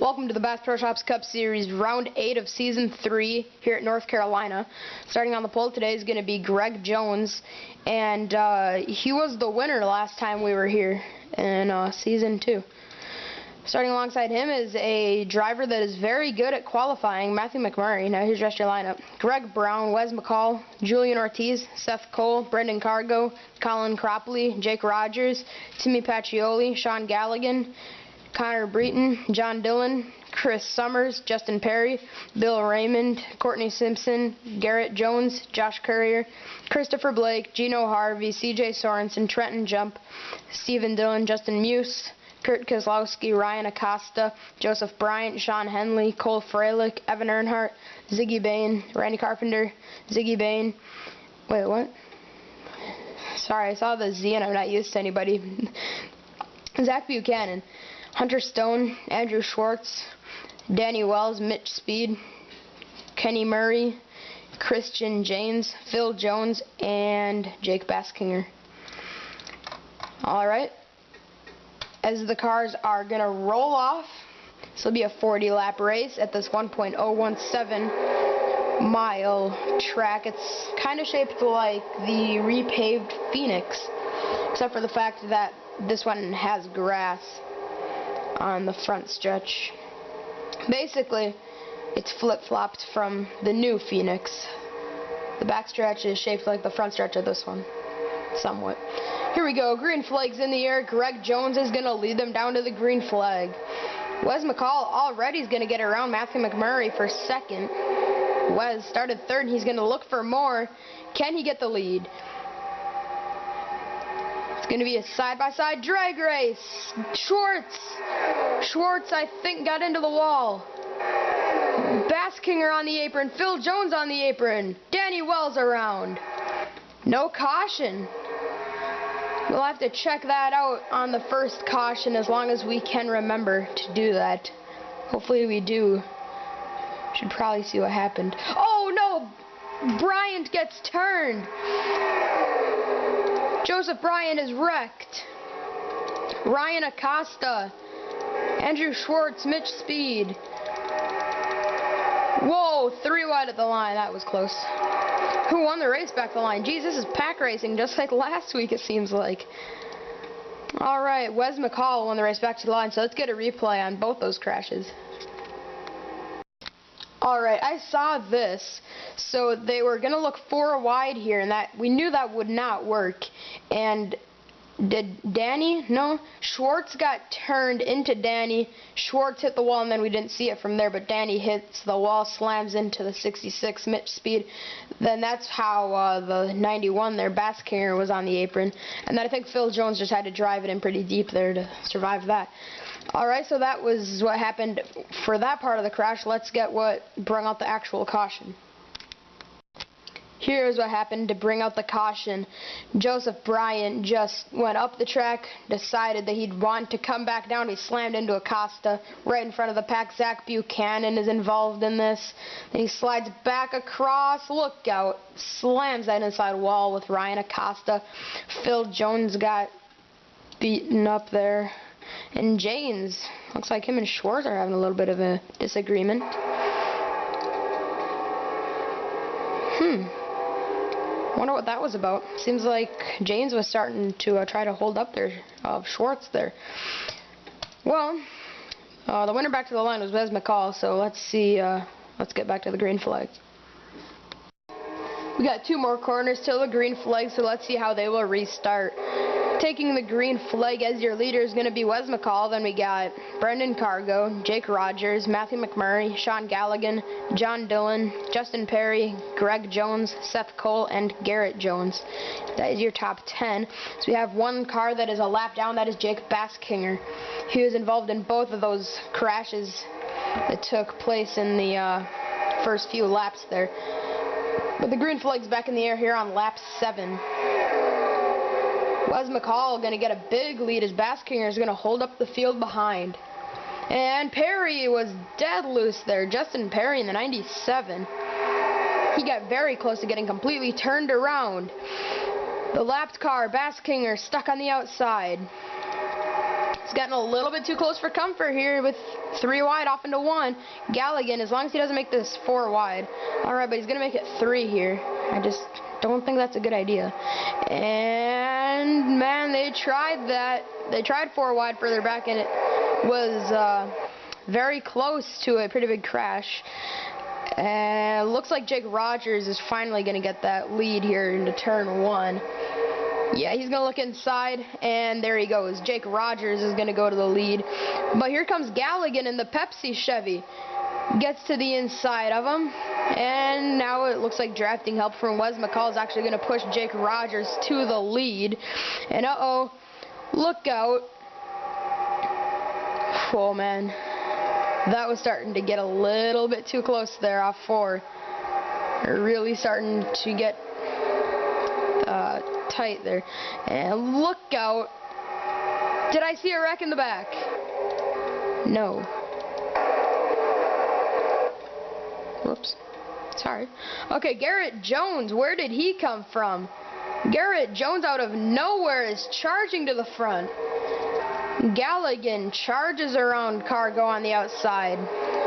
Welcome to the Bass Pro Shops Cup Series, Round 8 of Season 3 here at North Carolina. Starting on the pole today is going to be Greg Jones, and he was the winner last time we were here in Season 2. Starting alongside him is a driver that is very good at qualifying, Matthew McMurray. Now here's your lineup. Greg Brown, Wes McCall, Julian Ortiz, Seth Cole, Brendan Cargo, Colin Cropley, Jake Rogers, Timmy Pacioli, Sean Galligan, Connor Breton, John Dillon, Chris Summers, Justin Perry, Bill Raymond, Courtney Simpson, Garrett Jones, Josh Currier, Christopher Blake, Gino Harvey, CJ Sorensen, Trenton Jump, Stephen Dillon, Justin Muse, Kurt Kozlowski, Ryan Acosta, Joseph Bryant, Sean Henley, Cole Freilich, Evan Earnhardt, Ziggy Bain, Randy Carpenter, Ziggy Bain. Wait, what? Sorry, I saw the Z and I'm not used to anybody. Zach Buchanan, Hunter Stone, Andrew Schwartz, Danny Wells, Mitch Speed, Kenny Murray, Christian James, Phil Jones, and Jake Baskinger. Alright, as the cars are going to roll off, this will be a 40-lap race at this 1.017 mile track. It's kind of shaped like the repaved Phoenix, except for the fact that this one has grass on the front stretch. Basically, it's flip-flopped from the new Phoenix. The back stretch is shaped like the front stretch of this one, somewhat. Here we go, green flag's in the air. Greg Jones is going to lead them down to the green flag. Wes McCall already is going to get around Matthew McMurray for second. Wes started third, and he's going to look for more. Can he get the lead? It's going to be a side-by-side drag race. Schwartz, I think, got into the wall. Baskinger on the apron. Phil Jones on the apron. Danny Wells around. No caution. We'll have to check that out on the first caution as long as we can remember to do that. Hopefully we do. Should probably see what happened. Oh no! Bryant gets turned. Joseph Bryant is wrecked. Ryan Acosta, Andrew Schwartz, Mitch Speed. Whoa, 3 wide at the line. That was close. Who won the race back to the line? Geez, this is pack racing just like last week, it seems like. Alright, Wes McCall won the race back to the line, so let's get a replay on both those crashes. Alright, I saw this. So they were going to look 4 wide here, and that we knew that would not work. And did Danny? No. Schwartz got turned into Danny. Schwartz hit the wall, and then we didn't see it from there, but Danny hits the wall, slams into the 66 Mitch Speed. Then that's how the 91 there, Baskinger, was on the apron. And then I think Phil Jones just had to drive it in pretty deep there to survive that. Alright, so that was what happened for that part of the crash. Let's get what brought out the actual caution. Here's what happened to bring out the caution. Joseph Bryant just went up the track, decided that he'd want to come back down. He slammed into Acosta right in front of the pack. Zach Buchanan is involved in this. Then he slides back across. Look out. Slams that inside wall with Ryan Acosta. Phil Jones got beaten up there. And James, looks like him and Schwartz are having a little bit of a disagreement. Wonder what that was about. Seems like James was starting to try to hold up there, Schwartz there. Well, the winner back to the line was Wes McCall, so let's see, let's get back to the green flag. We got 2 more corners till the green flag, so let's see how they will restart. Taking the green flag as your leader is going to be Wes McCall. Then we got Brendan Cargo, Jake Rogers, Matthew McMurray, Sean Galligan, John Dillon, Justin Perry, Greg Jones, Seth Cole, and Garrett Jones. That is your top 10. So we have 1 car that is a lap down. That is Jake Baskinger. He was involved in both of those crashes that took place in the first few laps there. But the green flag's back in the air here on lap 7. Wes McCall going to get a big lead as Baskinger is going to hold up the field behind. And Perry was dead loose there. Justin Perry in the 97. He got very close to getting completely turned around. The lapped car, Baskinger, stuck on the outside. He's gotten a little bit too close for comfort here with 3 wide off into 1. Galligan, as long as he doesn't make this 4 wide. All right, but he's going to make it 3 here. I just don't think that's a good idea. And, man, they tried that. They tried 4 wide further back, and it was very close to a pretty big crash. And looks like Jake Rogers is finally going to get that lead here into turn 1. Yeah, he's going to look inside, and there he goes. Jake Rogers is going to go to the lead. But here comes Galligan in the Pepsi Chevy. Gets to the inside of him, and now it looks like drafting help from Wes McCall is actually going to push Jake Rogers to the lead. And uh-oh, look out. Oh, man. That was starting to get a little bit too close there off 4. They're really starting to get tight there. And look out. Did I see a wreck in the back? No. Whoops. Sorry. Okay, Garrett Jones. Where did he come from? Garrett Jones out of nowhere is charging to the front. Galligan charges around Cargo on the outside,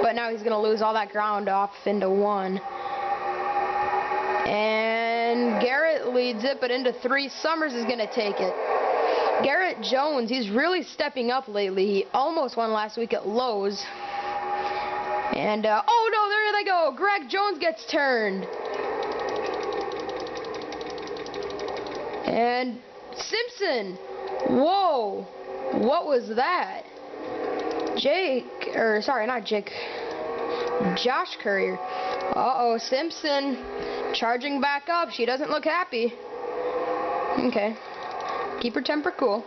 but now he's going to lose all that ground off into 1. And Garrett leads it, but into 3, Summers is going to take it. Garrett Jones, he's really stepping up lately. He almost won last week at Lowe's. And, oh no, there they go. Greg Jones gets turned. And Simpson. Whoa. What was that? Josh Courier. Uh-oh, Simpson charging back up. She doesn't look happy. Okay. Keep her temper cool.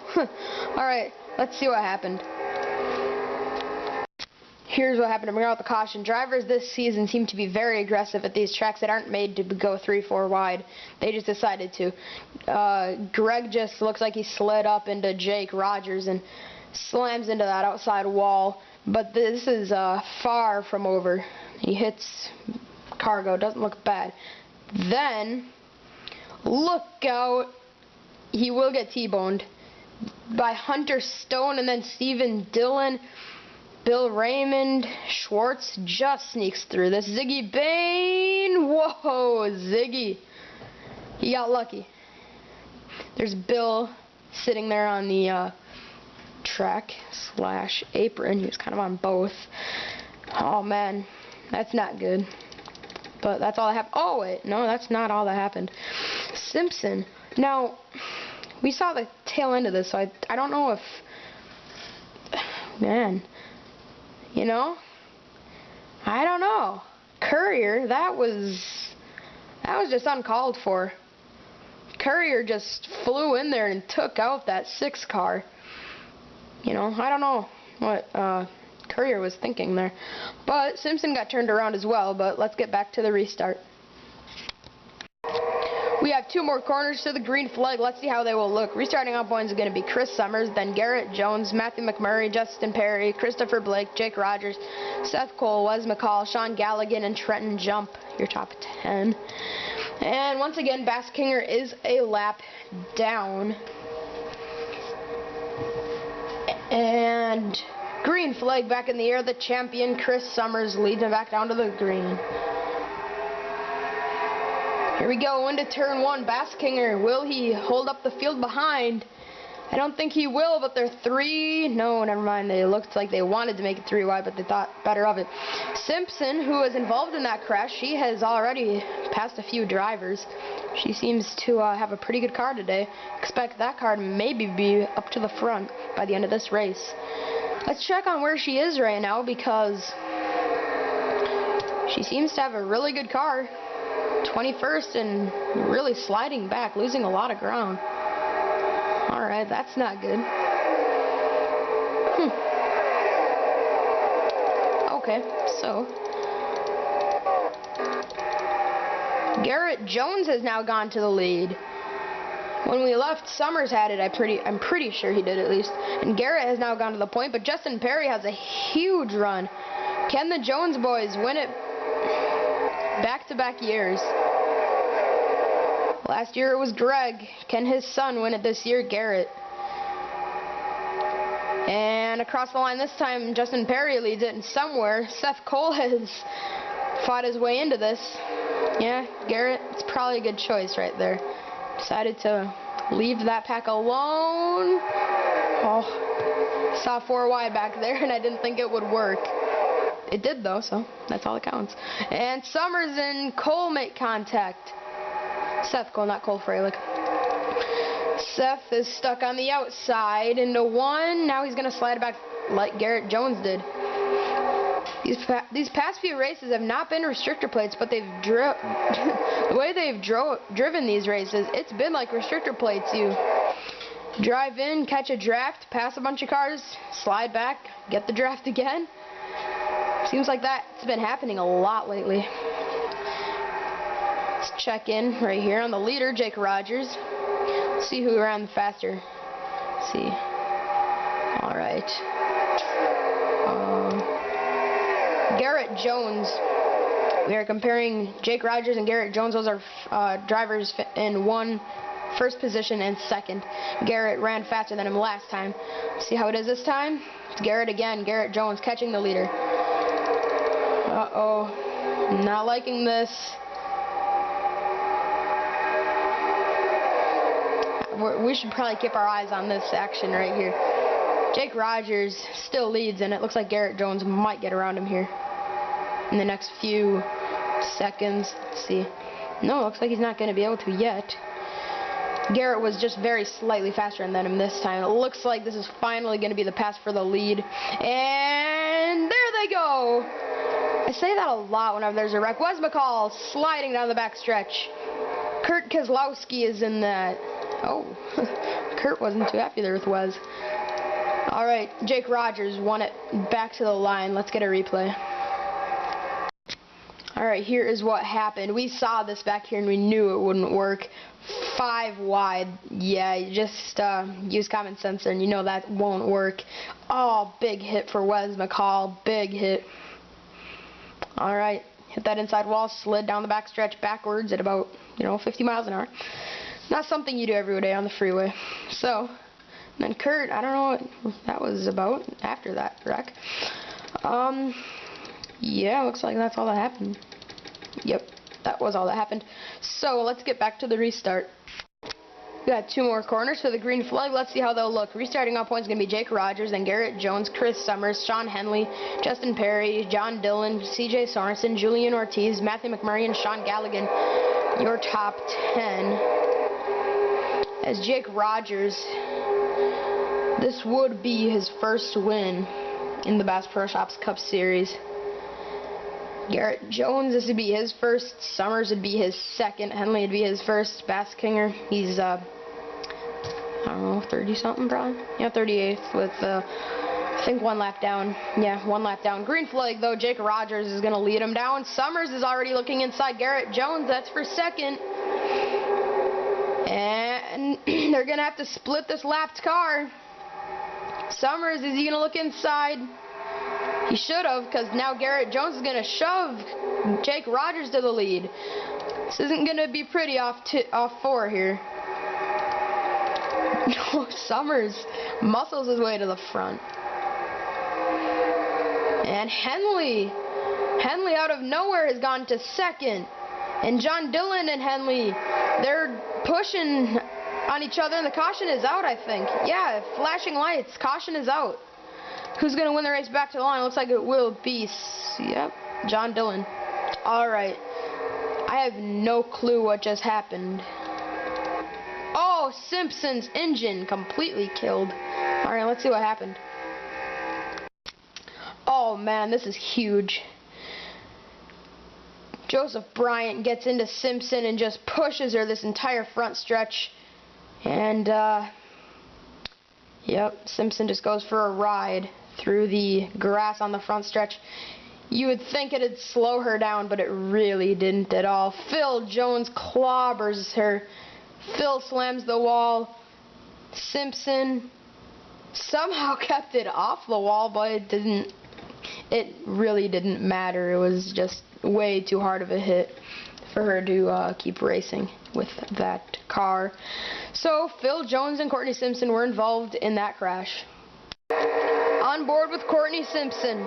Alright, let's see what happened. Here's what happened to bring out the caution. Drivers this season seem to be very aggressive at these tracks that aren't made to go 3-4 wide. They just decided to. Greg just looks like he slid up into Jake Rogers and slams into that outside wall. But this is far from over. He hits Cargo. Doesn't look bad. Then, look out. He will get T-boned by Hunter Stone and then Steven Dillon. Bill Raymond Schwartz just sneaks through this. Ziggy Bain. Whoa, Ziggy. He got lucky. There's Bill sitting there on the track / apron. He was kind of on both. Oh, man. That's not good. But that's all that happened. Oh, wait. No, that's not all that happened. Simpson. Now, we saw the tail end of this, so I don't know if... Man... You know, I don't know. Courier, that was just uncalled for. Courier just flew in there and took out that 6 car. You know, I don't know what Courier was thinking there. But Simpson got turned around as well, but let's get back to the restart. We have 2 more corners to the green flag. Let's see how they will look. Restarting on points is going to be Chris Summers, then Garrett Jones, Matthew McMurray, Justin Perry, Christopher Blake, Jake Rogers, Seth Cole, Wes McCall, Sean Galligan, and Trenton Jump, your top 10. And once again, Baskinger is a lap down. And green flag back in the air. The champion, Chris Summers, leads him back down to the green. Here we go into turn 1. Baskinger, will he hold up the field behind? I don't think he will, but they're 3. No, never mind. They looked like they wanted to make it 3 wide, but they thought better of it. Simpson, who was involved in that crash, she has already passed a few drivers. She seems to have a pretty good car today. Expect that car to maybe be up to the front by the end of this race. Let's check on where she is right now, because she seems to have a really good car. 21st and really sliding back, losing a lot of ground. Alright, that's not good. Okay, so Garrett Jones has now gone to the lead. When we left, Summers had it. I'm pretty sure he did at least. And Garrett has now gone to the point, but Justin Perry has a huge run. Can the Jones boys win it back-to-back years? Last year it was Greg. Can his son win it this year? Garrett. And across the line this time, Justin Perry leads it, and somewhere Seth Cole has fought his way into this. Yeah, Garrett, it's probably a good choice right there. Decided to leave that pack alone. Oh, saw 4 wide back there, and I didn't think it would work. It did, though, so that's all that counts. And Summers and Cole make contact. Seth Cole, not Cole Freilich. Seth is stuck on the outside into 1. Now he's going to slide it back like Garrett Jones did. These past few races have not been restrictor plates, but they've the way they've driven these races, it's been like restrictor plates. You drive in, catch a draft, pass a bunch of cars, slide back, get the draft again. Seems like that's been happening a lot lately. Let's check in right here on the leader, Jake Rogers. See who ran faster. Let's see. All right. Garrett Jones. We are comparing Jake Rogers and Garrett Jones. Those are drivers in first position and second. Garrett ran faster than him last time. See how it is this time? It's Garrett again. Garrett Jones catching the leader. Uh-oh. Not liking this. We should probably keep our eyes on this action right here. Jake Rogers still leads, and it looks like Garrett Jones might get around him here in the next few seconds. Let's see. No, it looks like he's not going to be able to yet. Garrett was just very slightly faster than him this time. It looks like this is finally going to be the pass for the lead. And there they go. I say that a lot whenever there's a wreck. Wes McCall sliding down the back stretch. Kurt Keselowski is in that. Oh, Kurt wasn't too happy there with Wes. All right, Jake Rogers won it back to the line. Let's get a replay. All right, here is what happened. We saw this back here, and we knew it wouldn't work. 5 wide. Yeah, you just use common sense, and you know that won't work. Oh, big hit for Wes McCall. Big hit. All right, hit that inside wall, slid down the back stretch backwards at about, 50 miles an hour. Not something you do every day on the freeway. So, then Kurt, I don't know what that was about after that wreck. Yeah, looks like that's all that happened. Yep, that was all that happened. So, let's get back to the restart. We got 2 more corners for the green flag. Let's see how they'll look. Restarting on points is going to be Jake Rogers, then Garrett Jones, Chris Summers, Sean Henley, Justin Perry, John Dillon, CJ Sorensen, Julian Ortiz, Matthew McMurray, and Sean Galligan. Your top 10. As Jake Rogers, this would be his first win in the Bass Pro Shops Cup Series. Garrett Jones, this would be his first. Summers would be his second. Henley would be his first. Bass Kinger, he's, I don't know, 30-something probably? Yeah, 38th with, I think 1 lap down. Yeah, 1 lap down. Green flag, though, Jake Rogers is going to lead him down. Summers is already looking inside Garrett Jones. That's for second. And they're going to have to split this lapped car. Summers, is he going to look inside? He should have, because now Garrett Jones is going to shove Jake Rogers to the lead. This isn't going to be pretty off 4 here. No, Summers muscles his way to the front. And Henley out of nowhere has gone to second. And John Dillon and Henley, they're pushing on each other, and the caution is out, I think. Yeah, flashing lights, caution is out. Who's going to win the race back to the line? Looks like it will be, yep, John Dillon. All right. I have no clue what just happened. Oh, Simpson's engine completely killed. All right, let's see what happened. Oh, man, this is huge. Joseph Bryant gets into Simpson and just pushes her this entire front stretch. And, yep, Simpson just goes for a ride through the grass on the front stretch. You would think it'd slow her down, but it really didn't at all. Phil Jones clobbers her. Phil slams the wall. Simpson somehow kept it off the wall, but it really didn't matter. It was just way too hard of a hit for her to keep racing with that car. So Phil Jones and Courtney Simpson were involved in that crash. on board with Courtney Simpson.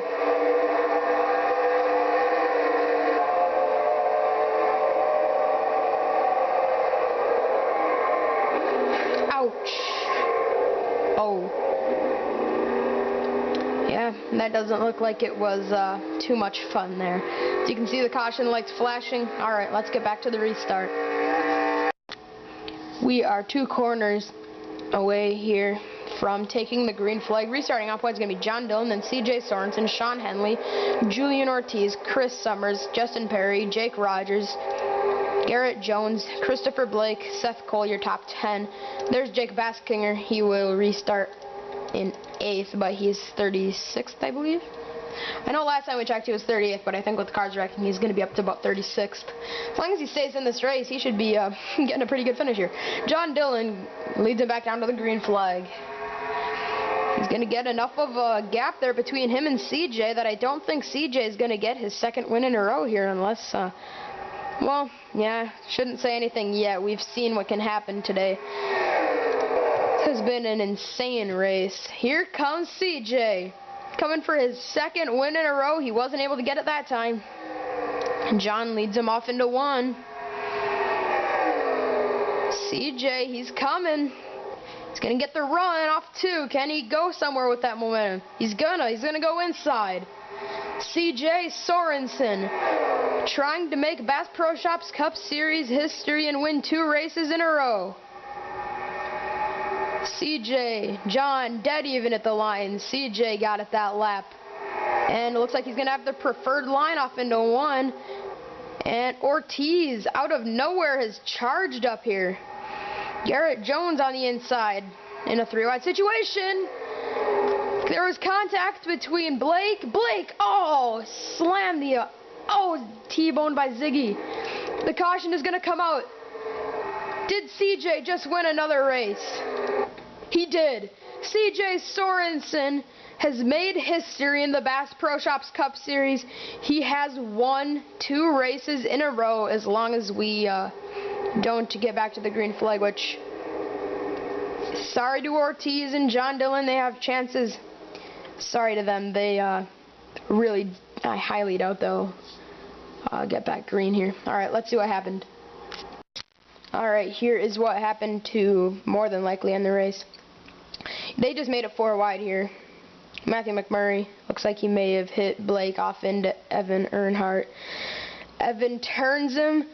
Ouch. Oh. Yeah, that doesn't look like it was too much fun there. So you can see the caution lights flashing. Alright, let's get back to the restart. We are 2 corners away here from taking the green flag. Restarting off point is going to be John Dillon, then CJ Sorensen, Sean Henley, Julian Ortiz, Chris Summers, Justin Perry, Jake Rogers, Garrett Jones, Christopher Blake, Seth Cole, your top 10. There's Jake Baskinger. He will restart in 8th, but he's 36th, I believe. I know last time we checked he was 30th, but I think with the cars wrecking he's going to be up to about 36th. As long as he stays in this race, he should be getting a pretty good finish here. John Dillon leads him back down to the green flag. He's going to get enough of a gap there between him and CJ that I don't think CJ is going to get his 2nd win in a row here unless, well, yeah, shouldn't say anything yet. We've seen what can happen today. This has been an insane race. Here comes CJ. Coming for his 2nd win in a row. He wasn't able to get it that time. And John leads him off into 1. CJ, he's coming. He's going to get the run off 2. Can he go somewhere with that momentum? He's gonna go inside. CJ Sorensen trying to make Bass Pro Shops Cup Series history and win 2 races in a row. CJ, John, dead even at the line. CJ got it that lap. And it looks like he's going to have the preferred line off into 1. And Ortiz, out of nowhere, has charged up here. Garrett Jones on the inside in a 3-wide situation. There was contact between Blake. Oh, slammed the, T-boned by Ziggy. The caution is going to come out. Did CJ just win another race? He did. CJ Sorensen has made history in the Bass Pro Shops Cup Series. He has won 2 races in a row as long as we don't get back to the green flag, which, sorry to Ortiz and John Dillon, they have chances. Sorry to them. They really, I highly doubt they'll get back green here. Alright, let's see what happened. Alright, here is what happened to more than likely end the race. They just made it 4 wide here. Matthew McMurray, looks like he may have hit Blake off into Evan Earnhardt. Evan turns him,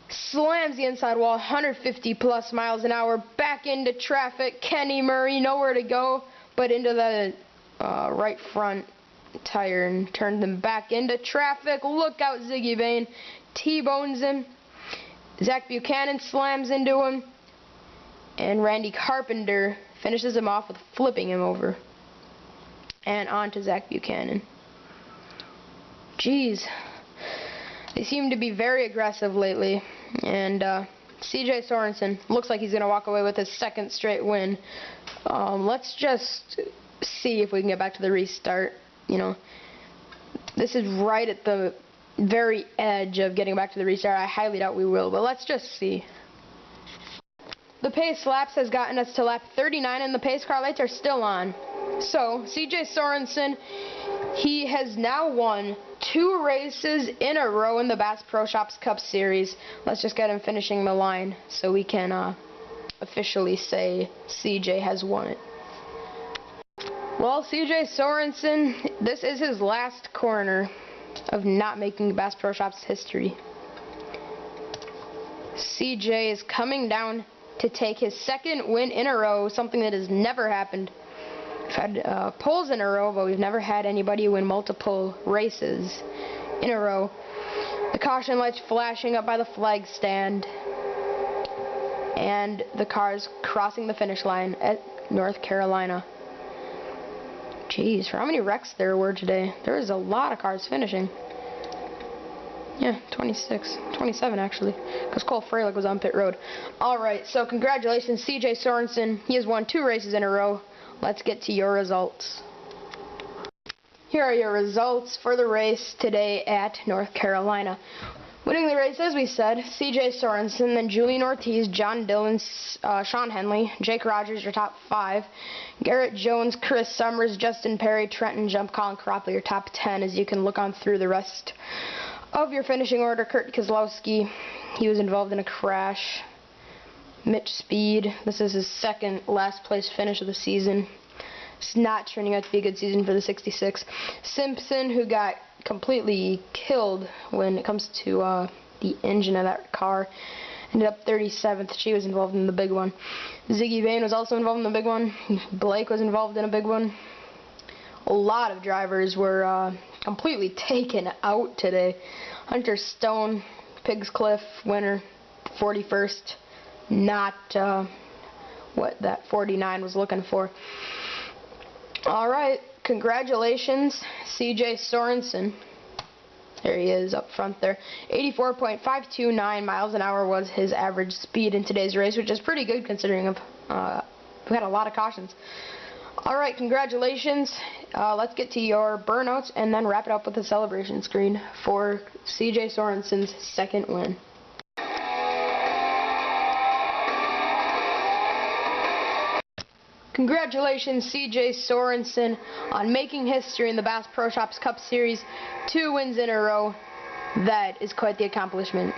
slams the inside wall, 150 plus miles an hour, back into traffic. Kenny Murray, nowhere to go, but into the right front tire and turned them back into traffic. Look out, Ziggy Vane. T-bones him. Zach Buchanan slams into him. And Randy Carpenter finishes him off with flipping him over. And on to Zach Buchanan. Jeez. They seem to be very aggressive lately. And CJ Sorensen looks like he's going to walk away with his 2nd straight win. Let's just see if we can get back to the restart. You know, this is right at the very edge of getting back to the restart. I highly doubt we will, but let's just see. The pace laps has gotten us to lap 39, and the pace car lights are still on. So, CJ Sorensen, he has now won 2 races in a row in the Bass Pro Shops Cup Series. Let's just get him finishing the line so we can officially say CJ has won it. Well, CJ Sorensen, this is his last corner of not making Bass Pro Shops history. CJ is coming down to take his 2nd win in a row, something that has never happened. We've had poles in a row, but we've never had anybody win multiple races in a row. The caution lights flashing up by the flag stand. And the cars crossing the finish line at North Carolina. Jeez, for how many wrecks there were today? There was a lot of cars finishing. Yeah, 26, 27 actually, because Cole Freilich was on pit road. Alright, so congratulations, CJ Sorensen. He has won 2 races in a row. Let's get to your results. Here are your results for the race today at North Carolina. Winning the race, as we said, CJ Sorensen, then Julian Ortiz, John Dillon, Sean Henley, Jake Rogers, your top 5. Garrett Jones, Chris Summers, Justin Perry, Trenton Jump, Colin Karopel, your top 10, as you can look on through the rest of your finishing order. Kurt Keselowski, he was involved in a crash. Mitch Speed, this is his second last place finish of the season. It's not turning out to be a good season for the 66. Simpson, who got completely killed when it comes to the engine of that car, ended up 37th. She was involved in the big one. Ziggy Vane was also involved in the big one. Blake was involved in a big one. A lot of drivers were completely taken out today. Hunter Stone, Pigs Cliff, winner, 41st. Not what that 49 was looking for. Alright, congratulations, CJ Sorensen. There he is up front there. 84.529 miles an hour was his average speed in today's race, which is pretty good considering we had a lot of cautions. Alright, congratulations. Let's get to your burnouts and then wrap it up with a celebration screen for CJ Sorensen's second win. Congratulations, CJ Sorensen, on making history in the Bass Pro Shops Cup Series. 2 wins in a row. That is quite the accomplishment.